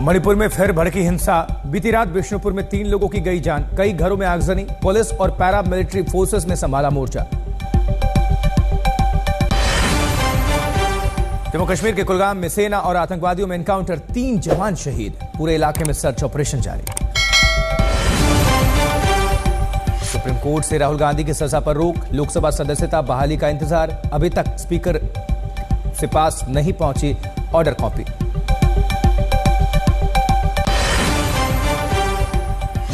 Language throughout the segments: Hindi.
मणिपुर में फिर भड़की हिंसा। बीती रात बिष्णुपुर में 3 लोगों की गई जान, कई घरों में आगजनी। पुलिस और पैरा मिलिट्री फोर्सेस ने संभाला मोर्चा। जम्मू कश्मीर के कुलगाम में सेना और आतंकवादियों में एनकाउंटर, 3 जवान शहीद। पूरे इलाके में सर्च ऑपरेशन जारी। सुप्रीम कोर्ट से राहुल गांधी की सजा पर रोक, लोकसभा सदस्यता बहाली का इंतजार। अभी तक स्पीकर से पास नहीं पहुंची ऑर्डर कॉपी।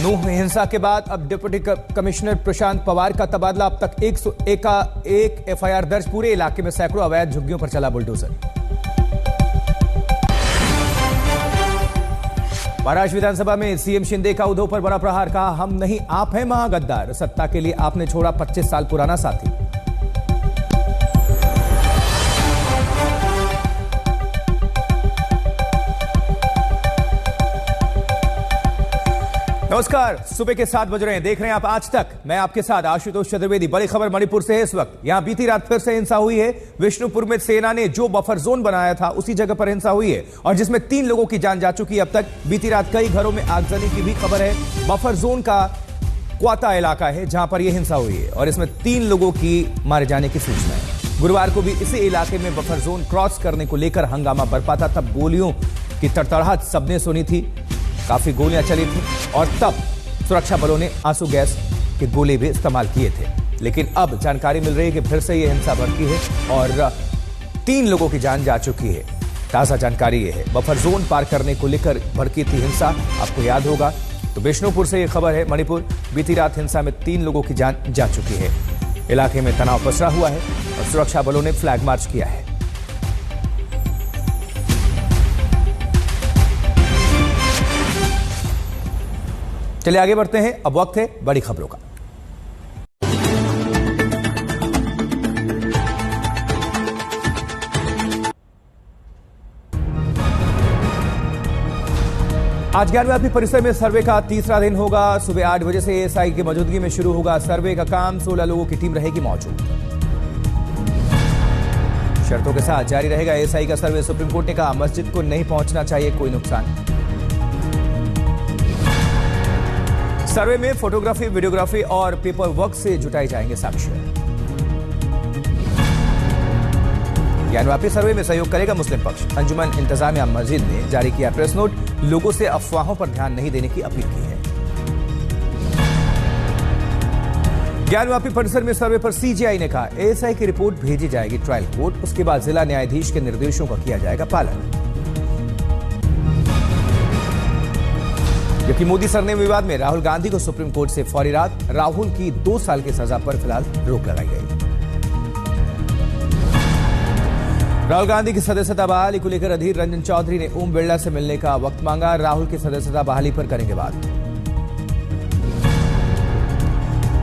नूह हिंसा के बाद अब डिप्टी कमिश्नर प्रशांत पवार का तबादला। अब तक 101 एफआईआर दर्ज। पूरे इलाके में सैकड़ों अवैध झुग्गियों पर चला बुलडोजर। महाराष्ट्र विधानसभा में सीएम शिंदे का उद्धव पर बड़ा प्रहार। कहा, हम नहीं आप हैं महागद्दार। सत्ता के लिए आपने छोड़ा 25 साल पुराना साथी। नमस्कार, सुबह के 7 बज रहे हैं। देख रहे हैं आप आज तक। मैं आपके साथ आशुतोष चतुर्वेदी। बड़ी खबर मणिपुर से है इस वक्त। यहां बीती रात फिर से हिंसा हुई है। विष्णुपुर में सेना ने जो बफर जोन बनाया था उसी जगह पर हिंसा हुई है और जिसमें 3 लोगों की जान जा चुकी है। अब तक बीती रात कई घरों में आगजनी की भी खबर है। बफर जोन का क्वाता इलाका है जहां पर यह हिंसा हुई है और इसमें 3 लोगों की मारे जाने की सूचना है। गुरुवार को भी इसी इलाके में बफर जोन क्रॉस करने को लेकर हंगामा बरपा था। तब गोलियों की तड़तड़ाहट सबने सुनी थी, काफी गोलियां चली थी और तब सुरक्षा बलों ने आंसू गैस के गोले भी इस्तेमाल किए थे। लेकिन अब जानकारी मिल रही है कि फिर से यह हिंसा भड़की है और 3 लोगों की जान जा चुकी है। ताजा जानकारी यह है, बफर जोन पार करने को लेकर भड़की थी हिंसा। आपको याद होगा तो बिष्णुपुर से यह खबर है। मणिपुर बीती रात हिंसा में 3 लोगों की जान जा चुकी है। इलाके में तनाव पसरा हुआ है और सुरक्षा बलों ने फ्लैग मार्च किया है। चलिए आगे बढ़ते हैं। अब वक्त है बड़ी खबरों का। आज ज्ञानव्यापी परिसर में सर्वे का तीसरा दिन होगा। सुबह 8 बजे से एएसआई की मौजूदगी में शुरू होगा सर्वे का काम। 16 लोगों की टीम रहेगी मौजूद। शर्तों के साथ जारी रहेगा एएसआई का सर्वे। सुप्रीम कोर्ट ने कहा, मस्जिद को नहीं पहुंचना चाहिए कोई नुकसान। सर्वे में फोटोग्राफी, वीडियोग्राफी और पेपर वर्क से जुटाए जाएंगे साक्ष्य। ज्ञानव्यापी सर्वे में सहयोग करेगा मुस्लिम पक्ष। अंजुमन इंतजामिया मस्जिद ने जारी किया प्रेस नोट। लोगों से अफवाहों पर ध्यान नहीं देने की अपील की है। ज्ञानव्यापी परिसर में सर्वे पर सीजीआई ने कहा, एएसआई की रिपोर्ट भेजी जाएगी ट्रायल कोर्ट। उसके बाद जिला न्यायाधीश के निर्देशों का किया जाएगा पालन। जबकि मोदी सरने विवाद में राहुल गांधी को सुप्रीम कोर्ट से फौरी राहत। राहुल की 2 साल की सजा पर फिलहाल रोक लगाई गई। राहुल गांधी की सदस्यता बहाली को लेकर अधीर रंजन चौधरी ने ओम बिरला से मिलने का वक्त मांगा। राहुल की सदस्यता बहाली पर करेंगे बात।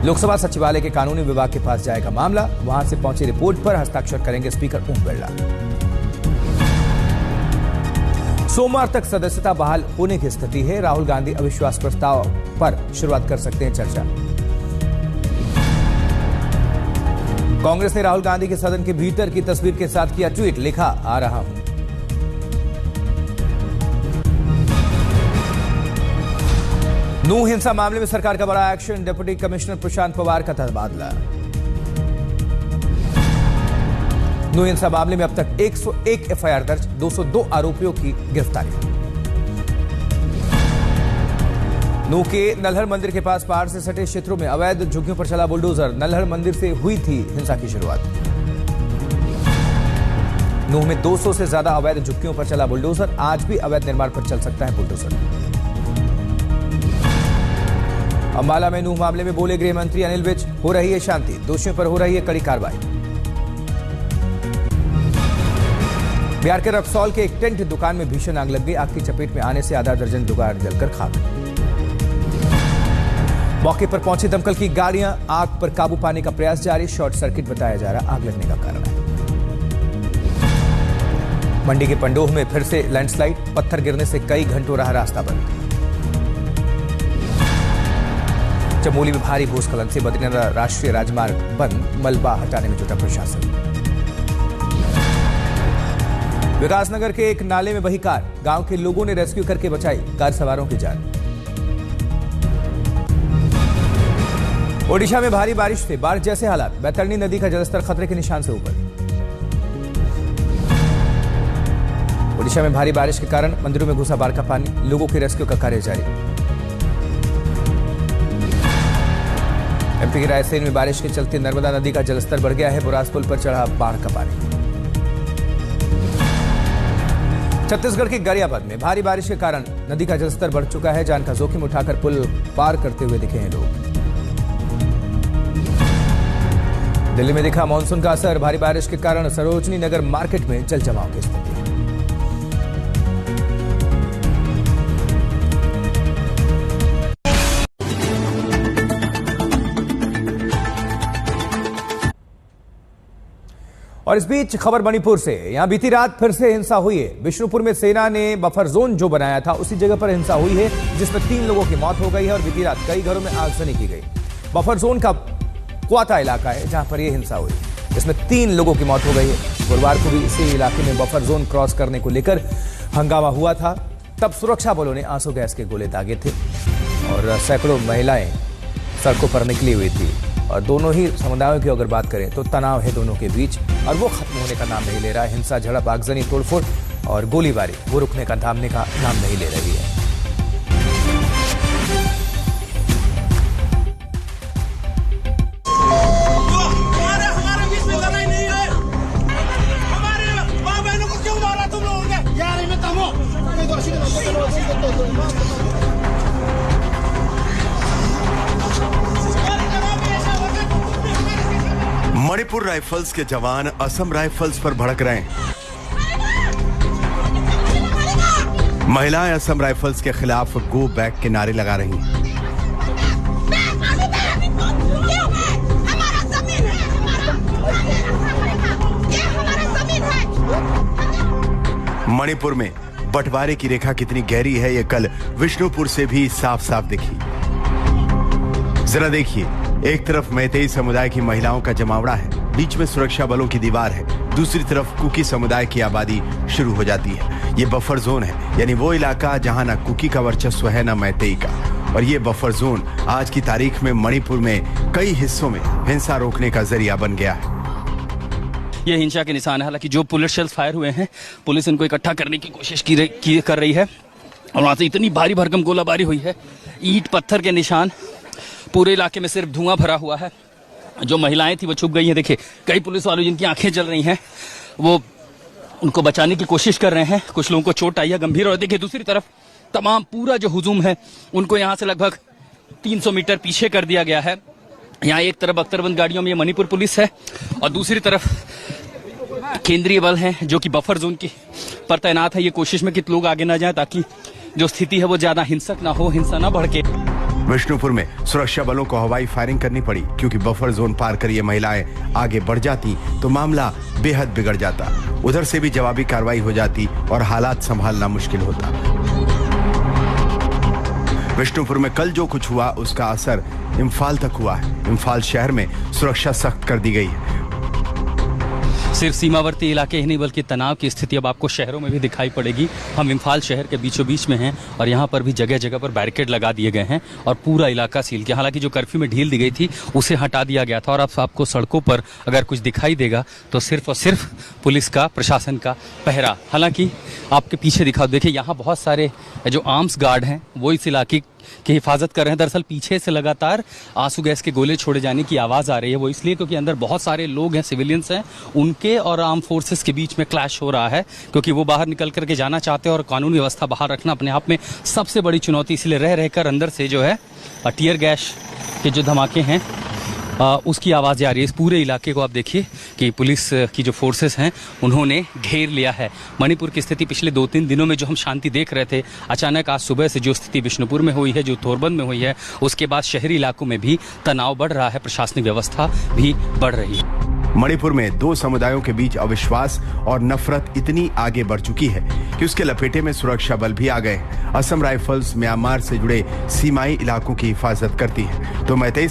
लोकसभा सचिवालय के कानूनी विभाग के पास जाएगा मामला। वहां से पहुंची रिपोर्ट पर हस्ताक्षर करेंगे स्पीकर ओम बिरला। सोमवार तक सदस्यता बहाल होने की स्थिति है। राहुल गांधी अविश्वास प्रस्ताव पर शुरुआत कर सकते हैं चर्चा। कांग्रेस ने राहुल गांधी के सदन के भीतर की तस्वीर के साथ किया ट्वीट। लिखा, आ रहा हूं। नूह हिंसा मामले में सरकार का बड़ा action. Deputy commissioner Prashant Pawar का तबादला। नूह हिंसा मामले में अब तक 101 एफआईआर दर्ज, 202 आरोपियों की गिरफ्तारी। नूह के नल्हर मंदिर के पास पहाड़ से सटे क्षेत्रों में अवैध झुग्गियों पर चला बुलडोजर। नल्हर मंदिर से हुई थी हिंसा की शुरुआत। नूह में 200 से ज्यादा अवैध झुग्गियों पर चला बुलडोजर। आज भी अवैध निर्माण पर चल सकता है बुलडोजर। अंबाला में नूह मामले में बोले गृह मंत्री अनिल विज, हो रही है शांति, दोषियों पर हो रही है कड़ी कार्रवाई। बिहार के रक्सौल के एक टेंट दुकान में भीषण आग लग गई। आग की चपेट में आने से आधा दर्जन दुकान जलकर खाक। मौके पर पहुंची दमकल की गाड़ियां। आग पर काबू पाने का प्रयास जारी। शॉर्ट सर्किट बताया जा रहा आग लगने का कारण है। मंडी के पंडोह में फिर से लैंडस्लाइड। पत्थर गिरने से कई घंटों रहा रास्ता बंद। चमोली में भारी भूस्खलन से बद्रीनाथ राष्ट्रीय राजमार्ग बंद। मलबा हटाने में जुटा प्रशासन। विकासनगर के एक नाले में बही कार, गांव के लोगों ने रेस्क्यू करके बचाई कार सवारों की जान। ओडिशा में भारी बारिश से बाढ़ जैसे हालात, बैतरणी नदी का जलस्तर खतरे के निशान से ऊपर। ओडिशा में भारी बारिश के कारण मंदिरों में घुसा बाढ़ का पानी, लोगों के रेस्क्यू का कार्य जारी। एमपी के रायसेन में बारिश के चलते नर्मदा नदी का जलस्तर बढ़ गया है, बुरास पुल पर चढ़ा बाढ़ का पानी। छत्तीसगढ़ के गरियाबंद में भारी बारिश के कारण नदी का जलस्तर बढ़ चुका है, जान का जोखिम उठाकर पुल पार करते हुए दिखे हैं लोग। दिल्ली में दिखा मानसून का असर, भारी बारिश के कारण सरोजनी नगर मार्केट में जल जमाव की स्थिति। और इस बीच खबर मणिपुर से, यहां बीती रात फिर से हिंसा हुई है। विष्णुपुर में सेना ने बफर जोन जो बनाया था उसी जगह पर हिंसा हुई है, जिसमें 3 लोगों की मौत हो गई है और बीती रात कई घरों में आगजनी की गई। बफर जोन का क्वाता इलाका है जहां पर यह हिंसा हुई, इसमें 3 लोगों की मौत हो गई है। गुरुवार को भी इसी इलाके में बफर जोन क्रॉस करने को लेकर हंगामा हुआ था, तब सुरक्षा बलों ने आंसू गैस के गोले दागे थे और सैकड़ों महिलाएं सड़कों पर निकली हुई थी। और दोनों ही समुदायों की अगर बात करें तो तनाव है दोनों के बीच और वो खत्म होने का नाम नहीं ले रहा है। हिंसा, झड़प, आगजनी, तोड़फोड़ और गोलीबारी वो रुकने का नाम नहीं ले रही है। हमारे बीच में लड़ाई नहीं है। हमारे माँ बहनों को क्यों मारा तुम लोगों ने? यार इनमें तमो मणिपुर राइफल्स के जवान असम राइफल्स पर भड़क रहे हैं। महिलाएं असम राइफल्स के खिलाफ गो बैक के नारे लगा रही हैं। मणिपुर में बंटवारे की रेखा कितनी गहरी है, ये कल विष्णुपुर से भी साफ साफ दिखी। जरा देखिए, एक तरफ मैतेई समुदाय की महिलाओं का जमावड़ा है, बीच में सुरक्षा बलों की दीवार है, दूसरी तरफ कुकी समुदाय की आबादी शुरू हो जाती है। ये बफर जोन है, यानी वो इलाका जहां ना कुकी का वर्चस्व है ना मैतेई का। और ये बफर जोन आज की तारीख में मणिपुर में कई हिस्सों में हिंसा रोकने का जरिया बन गया है। ये हिंसा के निशान है। हालांकि जो बुलेट शेल्स फायर हुए हैं, पुलिस इनको इकट्ठा करने की कोशिश कर रही है और वहां से इतनी भारी भरकम गोलाबारी हुई है, ईंट पत्थर के निशान, पूरे इलाके में सिर्फ धुआं भरा हुआ है। जो महिलाएं थी वो छुप गई हैं। देखिए, कई पुलिस वालों जिनकी आंखें जल रही हैं, वो उनको बचाने की कोशिश कर रहे हैं। कुछ लोगों को चोट आई है गंभीर। और देखिए, दूसरी तरफ तमाम पूरा जो हुजूम है उनको यहाँ से लगभग 300 मीटर पीछे कर दिया गया है। यहाँ एक तरफ अख्तरबंद गाड़ियों में ये मणिपुर पुलिस है और दूसरी तरफ केंद्रीय बल हैं जो कि बफर जोन की पर तैनात है, ये कोशिश में कि लोग आगे ना जाएं ताकि जो स्थिति है वो ज्यादा हिंसक ना हो, हिंसा ना बढ़ के। विष्णुपुर में सुरक्षा बलों को हवाई फायरिंग करनी पड़ी, क्योंकि बफर जोन पार कर ये महिलाएं आगे बढ़ जाती तो मामला बेहद बिगड़ जाता। उधर से भी जवाबी कार्रवाई हो जाती और हालात संभालना मुश्किल होता। विष्णुपुर में कल जो कुछ हुआ उसका असर इम्फाल तक हुआ है। इम्फाल शहर में सुरक्षा सख्त कर दी गई है। सिर्फ सीमावर्ती इलाके ही नहीं बल्कि तनाव की स्थिति अब आपको शहरों में भी दिखाई पड़ेगी। हम इम्फाल शहर के बीचों बीच में हैं और यहाँ पर भी जगह जगह पर बैरिकेड लगा दिए गए हैं और पूरा इलाका सील किया। हालांकि जो कर्फ्यू में ढील दी गई थी उसे हटा दिया गया था और अब आपको सड़कों पर अगर कुछ दिखाई देगा तो सिर्फ और सिर्फ पुलिस का, प्रशासन का पहरा। हालांकि आपके पीछे दिखाओ, देखिए यहाँ बहुत सारे जो आर्म्स गार्ड हैं वो इस इलाके की हिफाजत कर रहे हैं। दरअसल पीछे से लगातार आंसू गैस के गोले छोड़े जाने की आवाज़ आ रही है, वो इसलिए क्योंकि अंदर बहुत सारे लोग हैं, सिविलियंस हैं, उनके और आर्म फोर्सेस के बीच में क्लैश हो रहा है, क्योंकि वो बाहर निकल करके जाना चाहते हैं और कानून व्यवस्था बाहर रखना अपने आप में सबसे बड़ी चुनौती। इसलिए रह रहकर अंदर से जो है टियर गैस के जो धमाके हैं उसकी आवाज़ आ रही है। इस पूरे इलाके को आप देखिए कि पुलिस की जो फोर्सेस हैं उन्होंने घेर लिया है। मणिपुर की स्थिति पिछले 2-3 दिनों में जो हम शांति देख रहे थे, अचानक आज सुबह से जो स्थिति विष्णुपुर में हुई है, जो थोरबंद में हुई है, उसके बाद शहरी इलाकों में भी तनाव बढ़ रहा है, प्रशासनिक व्यवस्था भी बढ़ रही है। मणिपुर में 2 समुदायों के बीच अविश्वास और नफरत इतनी आगे बढ़ चुकी है कि उसके लपेटे में सुरक्षा बल भी आ गए। असम राइफल्स म्यांमार से जुड़े सीमाई इलाकों की हिफाजत करती है, तो मैतेई